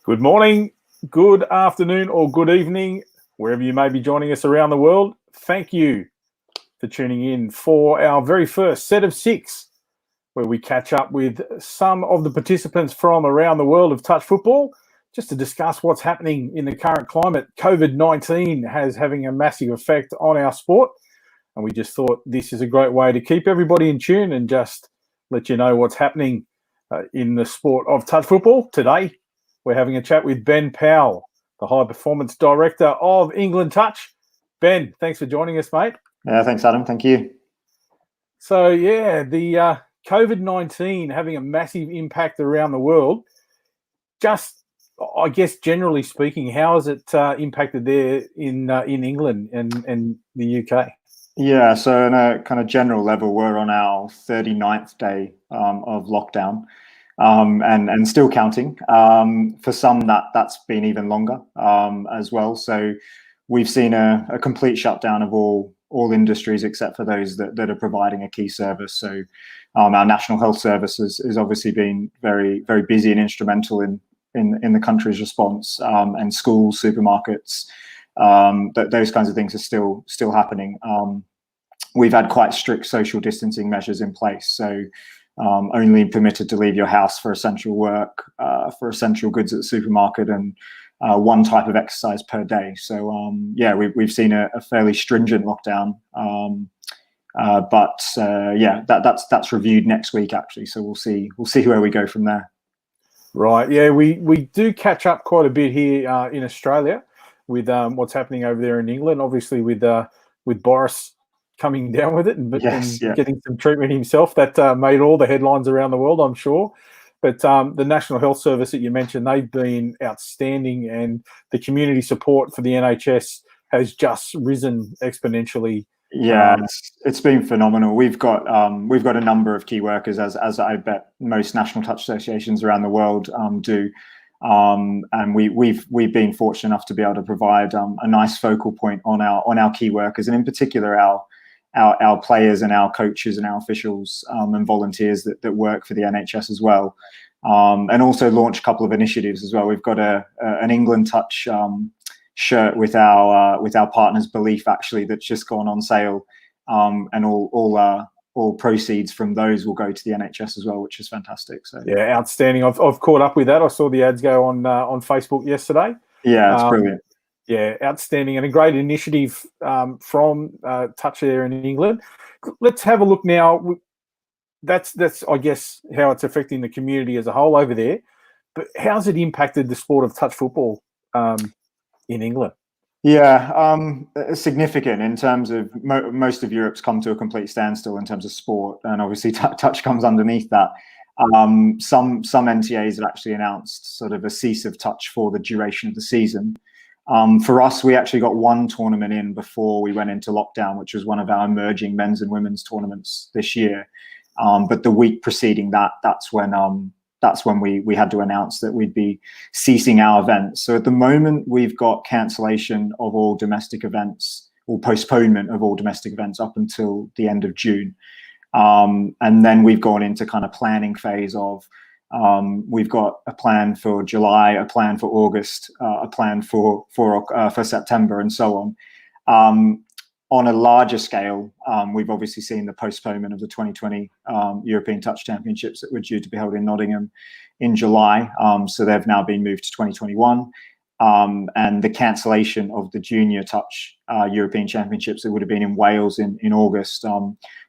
Good morning, good afternoon, or good evening, wherever you may be joining us around the world. Thank you for tuning in for our very first set of six, where we catch up with some of the participants from around the world of touch football, just to discuss what's happening in the current climate. COVID-19 has having a massive effect on our sport, and we just thought this is a great way to keep everybody in tune and just let you know what's happening in the sport of touch football. Today, we're having a chat with Ben Powell, the High Performance Director of England Touch. Ben, thanks for joining us, mate. Thanks, Adam. Thank you. So, the COVID-19 having a massive impact around the world. Just, I guess, generally speaking, how has it impacted there in England and the UK? Yeah, so on a kind of general level, we're on our 39th day of lockdown. And still counting. For some, that's been even longer as well. So we've seen a complete shutdown of all industries except for those that are providing a key service. So our National Health Service has obviously been very, very busy and instrumental in the country's response, and schools, supermarkets, those kinds of things are still happening. We've had quite strict social distancing measures in place. So only permitted to leave your house for essential work, for essential goods at the supermarket, and one type of exercise per day. So we've seen a fairly stringent lockdown, that's reviewed next week actually. So we'll see where we go from there. Right. Yeah, we do catch up quite a bit here in Australia with what's happening over there in England. Obviously with Boris coming down with it and getting some treatment himself, that made all the headlines around the world, I'm sure. But the National Health Service that you mentioned, they've been outstanding, and the community support for the NHS has just risen exponentially. Yeah, it's been phenomenal. We've got a number of key workers, as I bet most national touch associations around the world do. And we've been fortunate enough to be able to provide a nice focal point on our key workers, and in particular our players and our coaches and our officials and volunteers that work for the NHS as well, and also launch a couple of initiatives as well. We've got an England Touch shirt with our partners Belief actually that's just gone on sale, and all proceeds from those will go to the NHS as well, which is fantastic. So yeah, outstanding. I've caught up with that. I saw the ads go on Facebook yesterday. Yeah, it's brilliant. Yeah, outstanding, and a great initiative from Touch there in England. Let's have a look now. That's I guess how it's affecting the community as a whole over there. But how's it impacted the sport of touch football in England? Yeah, significant in terms of most of Europe's come to a complete standstill in terms of sport, and obviously touch comes underneath that. Some NTAs have actually announced sort of a cease of touch for the duration of the season. For us, we actually got one tournament in before we went into lockdown, which was one of our emerging men's and women's tournaments this year. But the week preceding that's when we had to announce that we'd be ceasing our events. So at the moment, we've got cancellation of all domestic events, or postponement of all domestic events up until the end of June. And then we've gone into kind of planning phase of, we've got a plan for July, a plan for August, a plan for September, and so on. On a larger scale, we've obviously seen the postponement of the 2020 European Touch Championships that were due to be held in Nottingham in July. So they've now been moved to 2021. And the cancellation of the Junior Touch European Championships that would have been in Wales in August.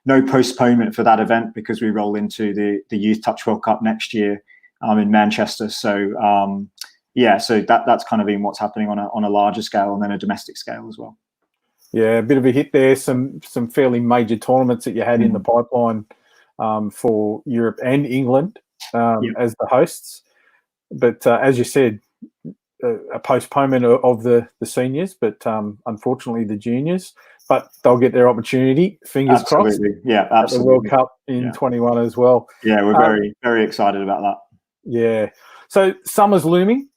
No postponement for that event because we roll into the Youth Touch World Cup next year in Manchester. So so that's kind of been what's happening on a larger scale, and then a domestic scale as well. Yeah, a bit of a hit there. Some fairly major tournaments that you had in the pipeline for Europe and England as the hosts. But as you said, a postponement of the seniors, but unfortunately the juniors. But they'll get their opportunity. Fingers crossed. Yeah, absolutely. At the World Cup in 21 as well. Yeah, we're very, very excited about that. Yeah. So summer's looming.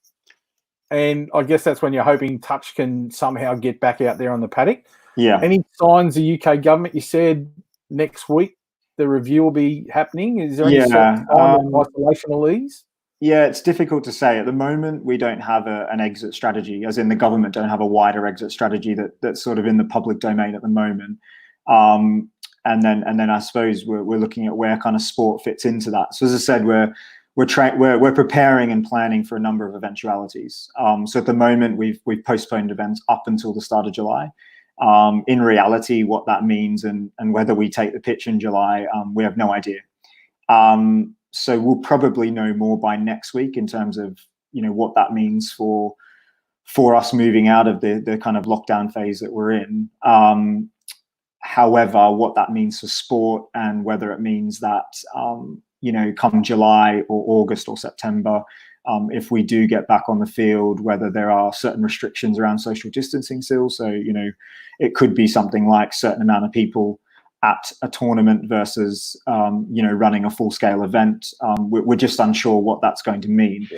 And I guess that's when you're hoping touch can somehow get back out there on the paddock. Yeah. Any signs the UK government, you said next week the review will be happening? Is there any sort of isolation will ease? Yeah, it's difficult to say. At the moment, we don't have an exit strategy, as in the government don't have a wider exit strategy that's sort of in the public domain at the moment. And then I suppose we're looking at where kind of sport fits into that. So as I said, we're preparing and planning for a number of eventualities. So at the moment, we've postponed events up until the start of July. In reality, what that means and whether we take the pitch in July, we have no idea. So we'll probably know more by next week in terms of what that means for us moving out of the kind of lockdown phase that we're in. However, what that means for sport and whether it means that come July or August or September, if we do get back on the field, whether there are certain restrictions around social distancing still. So it could be something like certain amount of people at a tournament versus running a full-scale event. We're just unsure what that's going to mean.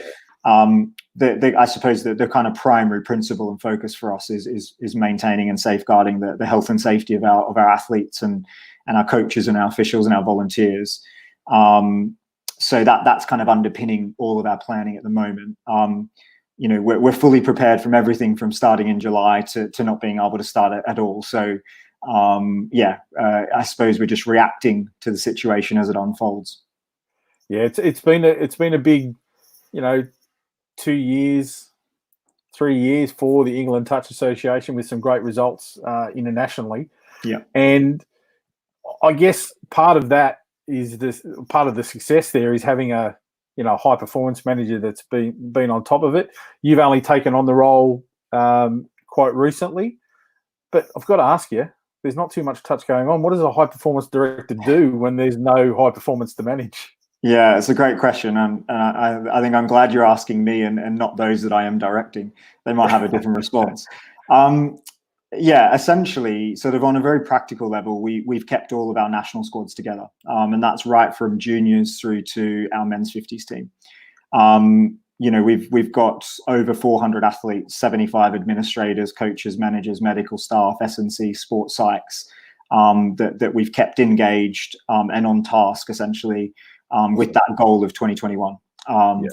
I suppose the kind of primary principle and focus for us is maintaining and safeguarding the health and safety of our athletes and our coaches and our officials and our volunteers. So that's kind of underpinning all of our planning at the moment. We're fully prepared from everything from starting in July to not being able to start at all. So I suppose we're just reacting to the situation as it unfolds. Yeah, it's been a big, 2 years, 3 years for the England Touch Association with some great results internationally. Yeah, and I guess part of that is part of the success there is having a high performance manager that's been on top of it. You've only taken on the role quite recently, but I've got to ask you, there's not too much touch going on. What does a high performance director do when there's no high performance to manage? Yeah, it's a great question, and I think I'm glad you're asking me and not those that I am directing. They might have a different response. Essentially, sort of on a very practical level, we've kept all of our national squads together, and that's right from juniors through to our men's 50s team. We've got over 400 athletes, 75 administrators, coaches, managers, medical staff, S&C, sports psychs, that we've kept engaged and on task essentially. With that goal of 2021.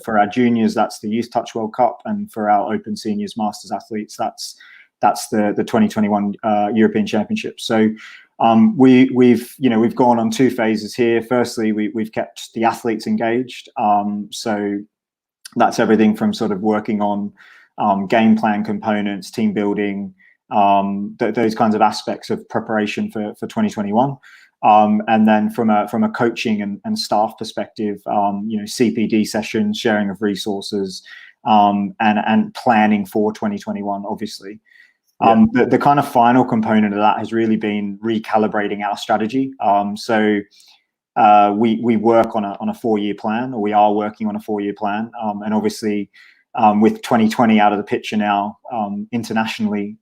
For our juniors, that's the Youth Touch World Cup, and for our Open Seniors Masters athletes, that's the 2021 European Championship. So we've gone on two phases here. Firstly, we've kept the athletes engaged. So that's everything from sort of working on game plan components, team building, those kinds of aspects of preparation for 2021. And then from a coaching and staff perspective, CPD sessions, sharing of resources, and planning for 2021, obviously. The kind of final component of that has really been recalibrating our strategy. So we work on a 4-year plan, or we are working on a 4-year plan. And obviously, with 2020 out of the picture now, internationally,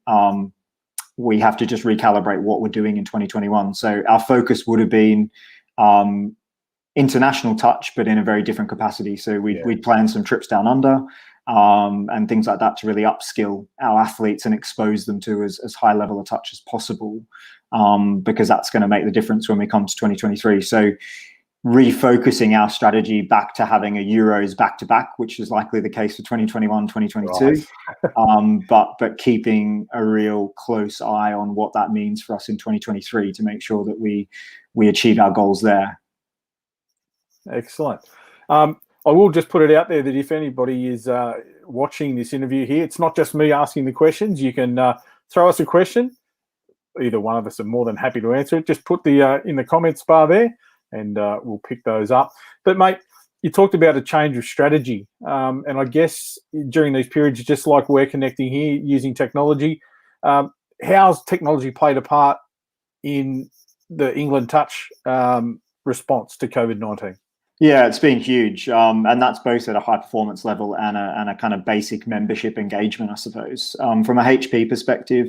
we have to just recalibrate what we're doing in 2021. So our focus would have been international touch, but in a very different capacity. So we'd plan some trips down under and things like that to really upskill our athletes and expose them to as high level of touch as possible, because that's going to make the difference when we come to 2023. So refocusing our strategy back to having a Euros back-to-back, which is likely the case for 2021, 2022, right. but keeping a real close eye on what that means for us in 2023 to make sure that we achieve our goals there. Excellent. I will just put it out there that if anybody is watching this interview here, it's not just me asking the questions. You can throw us a question. Either one of us are more than happy to answer it. Just put the in the comments bar there, and we'll pick those up. But mate, you talked about a change of strategy, and I guess during these periods, just like we're connecting here using technology, how's technology played a part in the England Touch response to COVID-19? Yeah, it's been huge, and that's both at a high performance level and a kind of basic membership engagement, I suppose. From a HP perspective,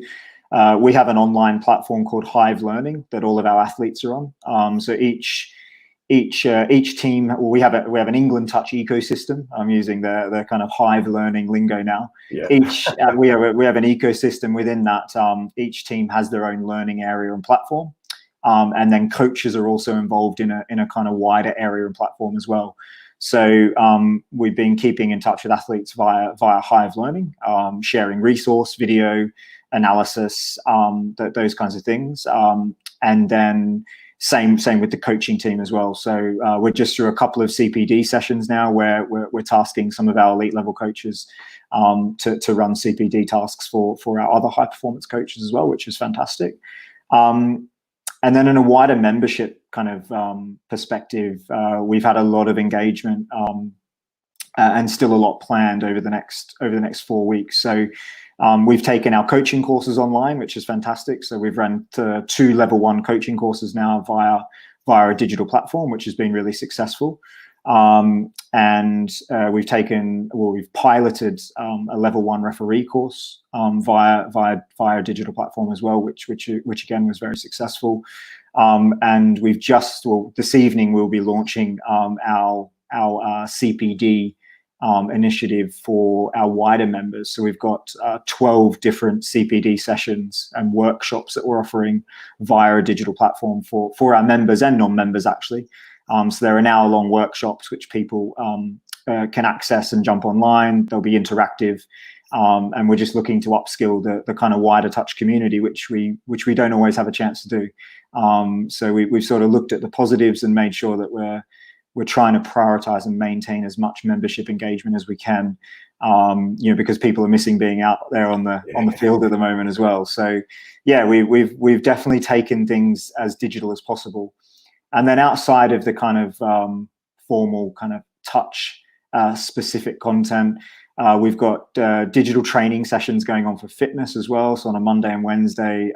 we have an online platform called Hive Learning that all of our athletes are on. So each team, well, we have an England Touch ecosystem. I'm using the kind of Hive Learning lingo now. Yeah. We have an ecosystem within that. Each team has their own learning area and platform. And then coaches are also involved in a kind of wider area and platform as well. So we've been keeping in touch with athletes via Hive Learning, sharing resource, video analysis, those kinds of things, and then same with the coaching team as well. So we're just through a couple of CPD sessions now where we're tasking some of our elite level coaches to run CPD tasks for our other high performance coaches as well, which is fantastic. And then in a wider membership kind of perspective, we've had a lot of engagement and still a lot planned over the next 4 weeks. So we've taken our coaching courses online, which is fantastic. So we've run 2 level 1 coaching courses now via a digital platform, which has been really successful. And we've piloted a level 1 referee course via a digital platform as well, which again was very successful. And we've this evening we'll be launching our CPD initiative for our wider members. So we've got 12 different CPD sessions and workshops that we're offering via a digital platform for our members and non-members actually. So there are an hour-long workshops which people can access and jump online. They'll be interactive, and we're just looking to upskill the kind of wider touch community, which we don't always have a chance to do. So we've sort of looked at the positives and made sure that we're trying to prioritize and maintain as much membership engagement as we can, because people are missing being out there on the field at the moment as well. So yeah, we've definitely taken things as digital as possible. And then outside of the kind of formal kind of touch specific content, we've got digital training sessions going on for fitness as well. So on a Monday and Wednesday,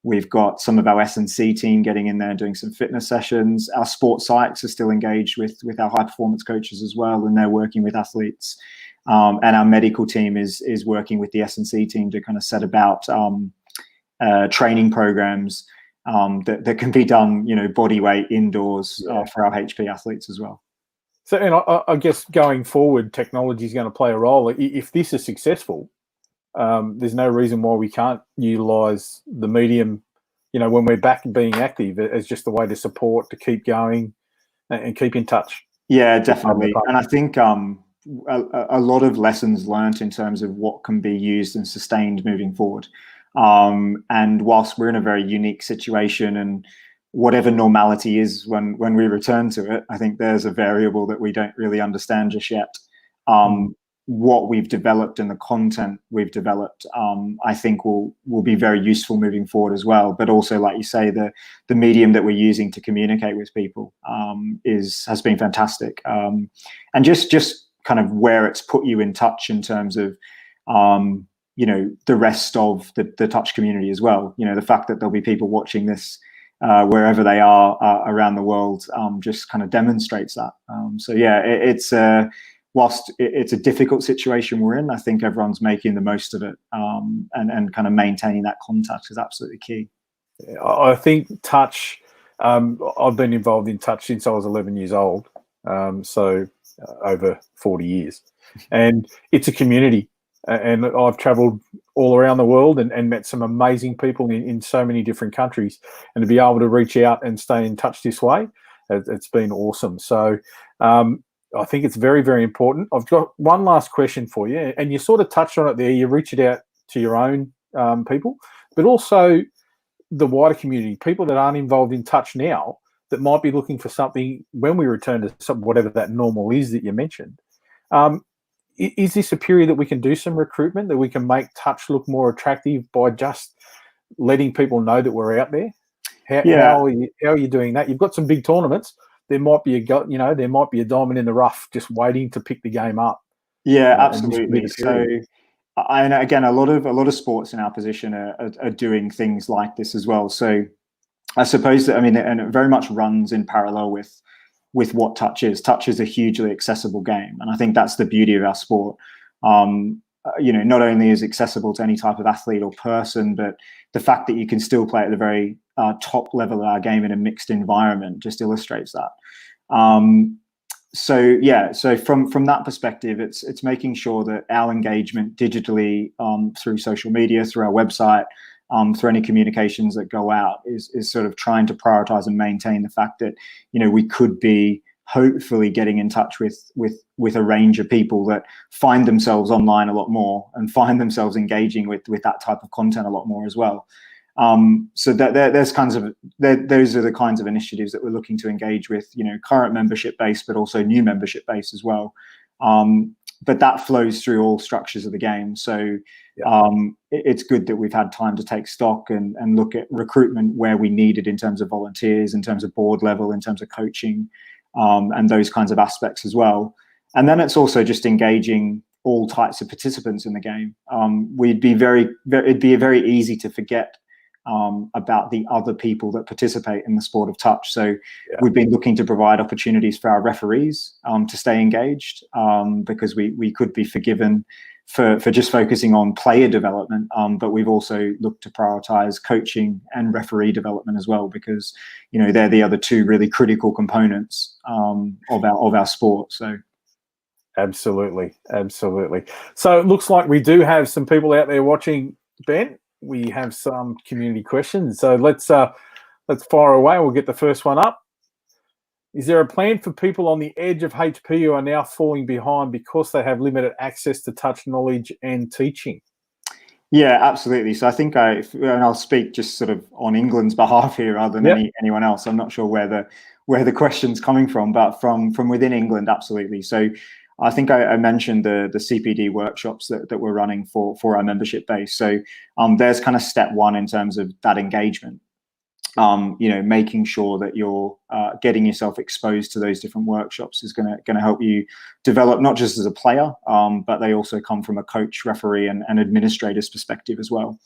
we've got some of our S&C team getting in there and doing some fitness sessions. Our sports psychs are still engaged with our high performance coaches as well, and they're working with athletes. And our medical team is working with the S&C team to kind of set about training programs that can be done, body weight indoors for our HP athletes as well. So, and I guess going forward, technology is going to play a role. If this is successful, there's no reason why we can't utilise the medium, when we're back being active, as just a way to support, to keep going and keep in touch. Yeah, definitely. And I think a lot of lessons learnt in terms of what can be used and sustained moving forward. And whilst we're in a very unique situation, and whatever normality is when we return to it, I think there's a variable that we don't really understand just yet. What we've developed and the content we've developed, I think will be very useful moving forward as well. But also, like you say, the medium that we're using to communicate with people has been fantastic. And just kind of where it's put you in touch in terms of the rest of the touch community as well. The fact that there'll be people watching this wherever they are around the world just kind of demonstrates that. So yeah, whilst it's a difficult situation we're in, I think everyone's making the most of it, and kind of maintaining that contact is absolutely key. I think touch, I've been involved in touch since I was 11 years old, so over 40 years. And it's a community. And I've travelled all around the world and met some amazing people in so many different countries. And to be able to reach out and stay in touch this way, it's been awesome. So I think it's very, very important. I've got one last question for you. And you sort of touched on it there. You reached out to your own people, but also the wider community, people that aren't involved in touch now that might be looking for something when we return to whatever that normal is that you mentioned. Is this a period that we can do some recruitment, that we can make touch look more attractive by just letting people know that we're out there? How are you doing that? You've got some big tournaments. There might be a diamond in the rough just waiting to pick the game up. Yeah, absolutely. So, and again, a lot of sports in our position are doing things like this as well. So, I suppose that, and it very much runs in parallel with what touch is. Touch is a hugely accessible game, and I think that's the beauty of our sport. Not only is it accessible to any type of athlete or person, but the fact that you can still play at the very top level of our game in a mixed environment just illustrates that. So from that perspective, it's making sure that our engagement digitally through social media, through our website, through any communications that go out is sort of trying to prioritize and maintain the fact that we could be hopefully getting in touch with a range of people that find themselves online a lot more and find themselves engaging with that type of content a lot more as well. So that those are the kinds of initiatives that we're looking to engage with, current membership base, but also new membership base as well. But that flows through all structures of the game. So it's good that we've had time to take stock and look at recruitment where we need it in terms of volunteers, in terms of board level, in terms of coaching, and those kinds of aspects as well. And then it's also just engaging all types of participants in the game. It'd be very easy to forget about the other people that participate in the sport of touch. So we've been looking to provide opportunities for our referees to stay engaged, because we could be forgiven for just focusing on player development, but we've also looked to prioritize coaching and referee development as well, because they're the other two really critical components of our sport. So absolutely. So it looks like we do have some people out there watching, Ben. We have some community questions, so let's fire away. We'll get the first one up. Is there a plan for people on the edge of HP who are now falling behind because they have limited access to touch knowledge and teaching? Yeah, absolutely. So I think and I'll speak just sort of on England's behalf here rather than anyone else. I'm not sure where the question's coming from, but from within England, absolutely. So I think I mentioned the CPD workshops that we're running for our membership base. So there's kind of step one in terms of that engagement. Making sure that you're getting yourself exposed to those different workshops is going to help you develop not just as a player, but they also come from a coach, referee, and administrator's perspective as well.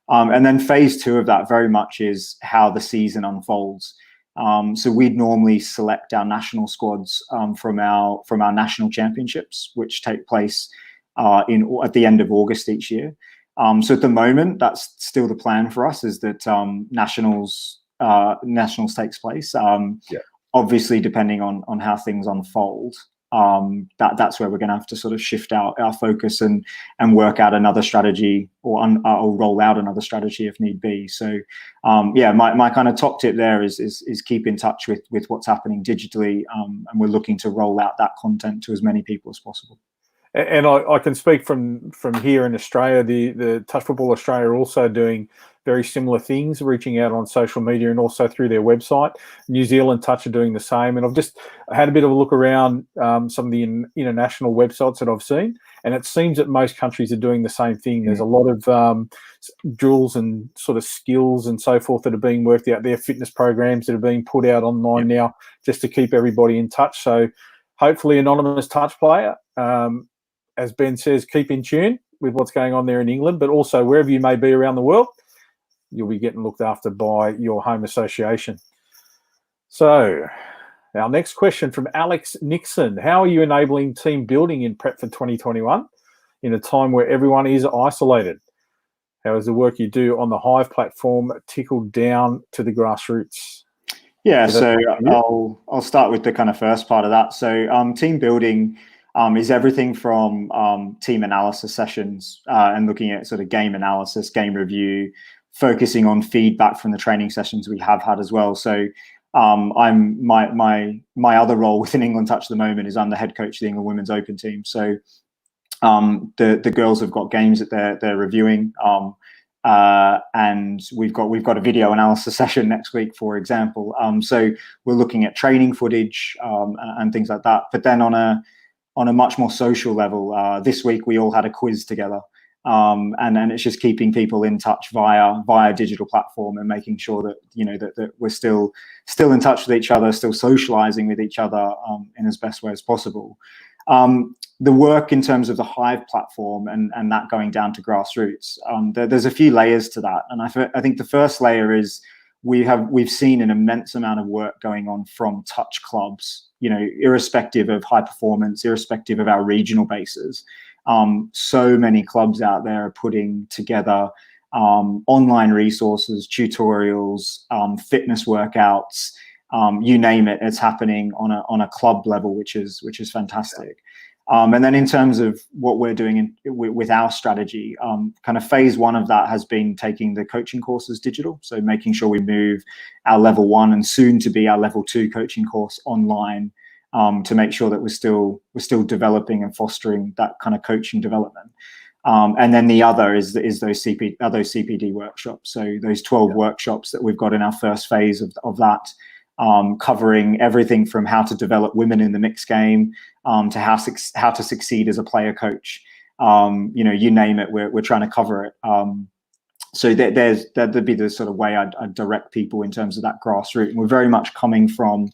And then phase two of that very much is how the season unfolds. So we'd normally select our national squads from our national championships, which take place at the end of August each year. So at the moment, that's still the plan for us, is that nationals takes place. Obviously, depending on how things unfold, that's where we're going to have to sort of shift our focus and work out another strategy or roll out another strategy if need be. So my kind of top tip there is keep in touch with what's happening digitally, and we're looking to roll out that content to as many people as possible. And I can speak from here in Australia. The Touch Football Australia are also doing very similar things, reaching out on social media and also through their website. New Zealand Touch are doing the same. And I've just had a bit of a look around some of the international websites that I've seen, and it seems that most countries are doing the same thing. There's a lot of drills and sort of skills and so forth that are being worked out there, fitness programs that are being put out online now just to keep everybody in touch. So hopefully anonymous touch player, as Ben says, keep in tune with what's going on there in England, but also wherever you may be around the world, you'll be getting looked after by your home association. So our next question from Alex Nixon. How are you enabling team building in prep for 2021 in a time where everyone is isolated? How is the work you do on the Hive platform trickled down to the grassroots? Yeah, so I'll start with the kind of first part of that. So team building is everything from team analysis sessions and looking at sort of game analysis, game review, focusing on feedback from the training sessions we have had as well. So I'm my other role within England Touch at the moment is I'm the head coach of the England Women's Open team. So the girls have got games that they're reviewing, and we've got a video analysis session next week, for example. So we're looking at training footage and things like that. But then on a much more social level, this week we all had a quiz together, and then it's just keeping people in touch via digital platform and making sure that that we're still in touch with each other, still socializing with each other in as best way as possible. The work in terms of the Hive platform and that going down to grassroots, there's a few layers to that, and I think the first layer is we've seen an immense amount of work going on from touch clubs, irrespective of high performance, irrespective of our regional bases. So many clubs out there are putting together online resources, tutorials, fitness workouts, you name it, it's happening on a club level, which is fantastic. And then in terms of what we're doing with our strategy, kind of phase one of that has been taking the coaching courses digital. So making sure we move our level 1 and soon to be our level 2 coaching course online, to make sure that we're still developing and fostering that kind of coaching development. And then the other is those CPD workshops. So those 12 workshops that we've got in our first phase of that, covering everything from how to develop women in the mixed game, to how to succeed as a player coach. You name it, we're trying to cover it. So that'd be the sort of way I'd direct people in terms of that grassroots. And we're very much coming from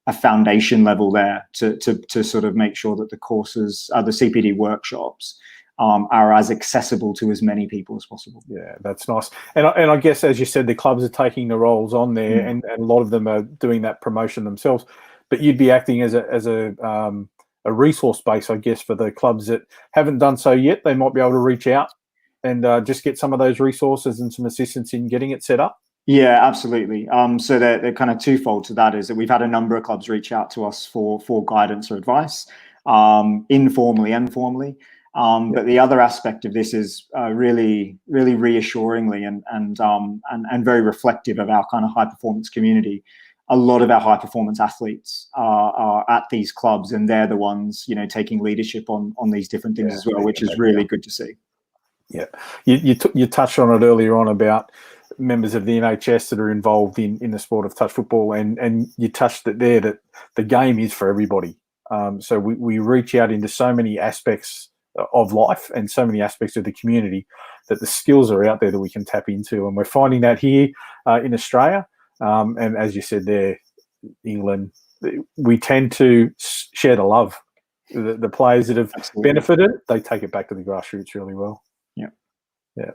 a foundation level there to sort of make sure that the courses, the CPD workshops, are as accessible to as many people as possible. Yeah, that's nice. And I guess, as you said, the clubs are taking the roles on there, and a lot of them are doing that promotion themselves. But you'd be acting as a resource base, I guess, for the clubs that haven't done so yet. They might be able to reach out and just get some of those resources and some assistance in getting it set up. Yeah, absolutely. So they're kind of twofold to that, is that we've had a number of clubs reach out to us for guidance or advice, informally and formally. But the other aspect of this is really reassuringly and very reflective of our kind of high performance community. A lot of our high performance athletes are at these clubs, and they're the ones, taking leadership on these different things as well, which is really good to see. Yeah, you touched on it earlier on about members of the NHS that are involved in the sport of touch football, and you touched it there that the game is for everybody. So we reach out into so many aspects of life and so many aspects of the community that the skills are out there that we can tap into, and we're finding that here in Australia. And as you said there, England, we tend to share the love. The players that have benefited, they take it back to the grassroots really well. Yeah.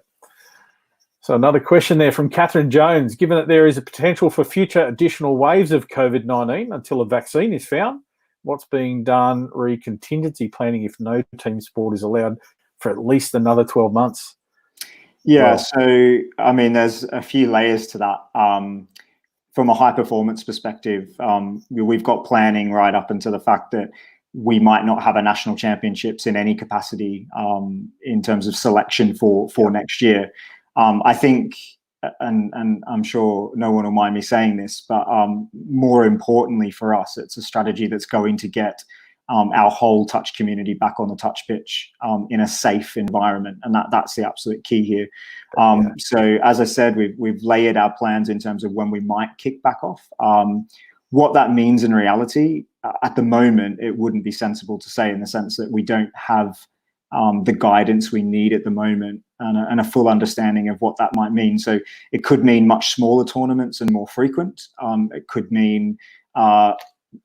So another question there from Catherine Jones. Given that there is a potential for future additional waves of COVID-19 until a vaccine is found, what's being done re contingency planning if no team sport is allowed for at least another 12 months? Yeah, so I mean, there's a few layers to that. From a high performance perspective, we've got planning right up into the fact that we might not have a national championships in any capacity in terms of selection for next year. I think, and I'm sure no one will mind me saying this, but more importantly for us, it's a strategy that's going to get our whole touch community back on the touch pitch in a safe environment, and that's the absolute key here. So as I said, we've layered our plans in terms of when we might kick back off. What that means in reality, at the moment, it wouldn't be sensible to say, in the sense that we don't have the guidance we need at the moment and a full understanding of what that might mean. So it could mean much smaller tournaments and more frequent. It could mean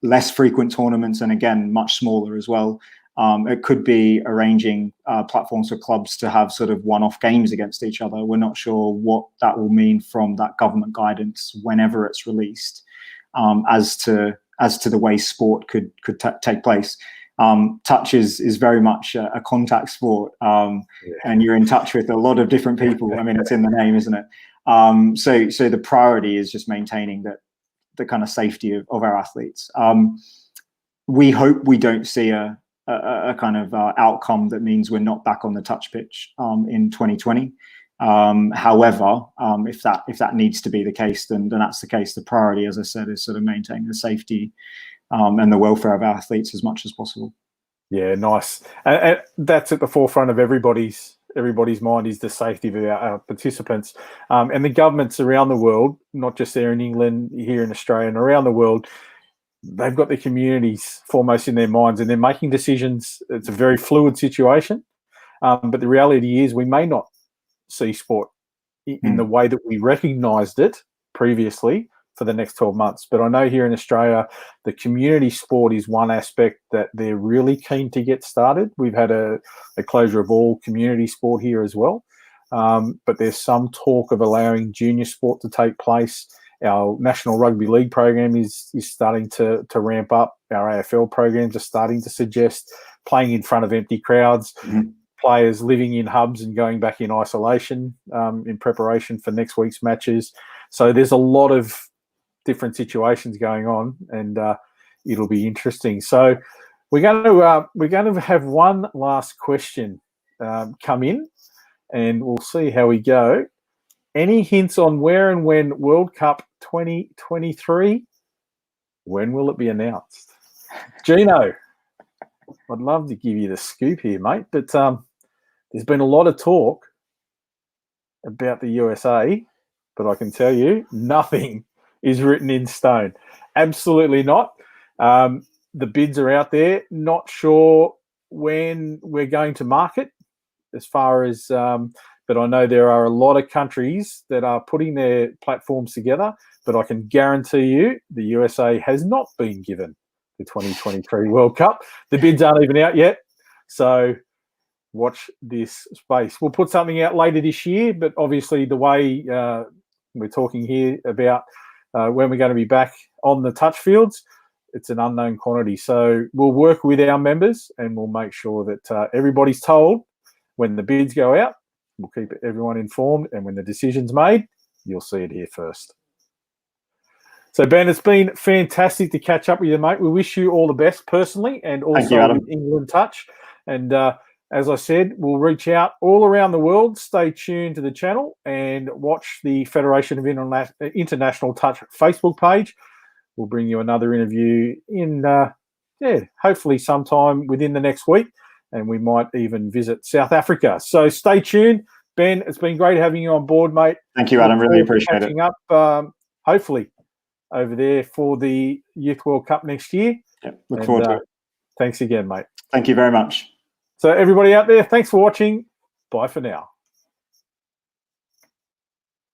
less frequent tournaments and, again, much smaller as well. It could be arranging platforms for clubs to have sort of one-off games against each other. We're not sure what that will mean from that government guidance whenever it's released, as to the way sport could take place. Touch is very much a contact sport, and you're in touch with a lot of different people. I mean, it's in the name, isn't it? So the priority is just maintaining the kind of safety of our athletes. We hope we don't see a kind of outcome that means we're not back on the touch pitch in 2020. However, if that needs to be the case, then that's the case. The priority, as I said, is sort of maintaining the safety and the welfare of our athletes as much as possible. Yeah, nice. And that's at the forefront of everybody's mind, is the safety of our participants. And the governments around the world, not just there in England, here in Australia and around the world, they've got the communities foremost in their minds, and they're making decisions. It's a very fluid situation. But the reality is we may not see sport in the way that we recognised it previously for the next 12 months. But I know here in Australia, the community sport is one aspect that they're really keen to get started. We've had a closure of all community sport here as well. But there's some talk of allowing junior sport to take place. Our National Rugby League program is starting to ramp up. Our AFL programs are starting to suggest playing in front of empty crowds. Players living in hubs and going back in isolation in preparation for next week's matches. So there's a lot of different situations going on, and it'll be interesting. So we're going to have one last question come in, and we'll see how we go. Any hints on where and when World Cup 2023? When will it be announced? Gino, I'd love to give you the scoop here, mate, but there's been a lot of talk about the USA, but I can tell you nothing is written in stone. Absolutely not. The bids are out there. Not sure when we're going to market as far as, but I know there are a lot of countries that are putting their platforms together, but I can guarantee you the USA has not been given the 2023 World Cup. The bids aren't even out yet. So watch this space. We'll put something out later this year, but obviously the way we're talking here about when we're going to be back on the touch fields, it's an unknown quantity. So we'll work with our members and we'll make sure that everybody's told when the bids go out. We'll keep everyone informed, and when the decision's made, you'll see it here first. So, Ben, it's been fantastic to catch up with you, mate. We wish you all the best personally and also with England Touch. And as I said, we'll reach out all around the world. Stay tuned to the channel and watch the Federation of International Touch Facebook page. We'll bring you another interview in, hopefully sometime within the next week. And we might even visit South Africa. So stay tuned. Ben, it's been great having you on board, mate. Thank you, Adam. Really appreciate it. Catching up, hopefully, over there for the Youth World Cup next year. Yeah, look forward to it. Thanks again, mate. Thank you very much. So everybody out there, thanks for watching. Bye for now.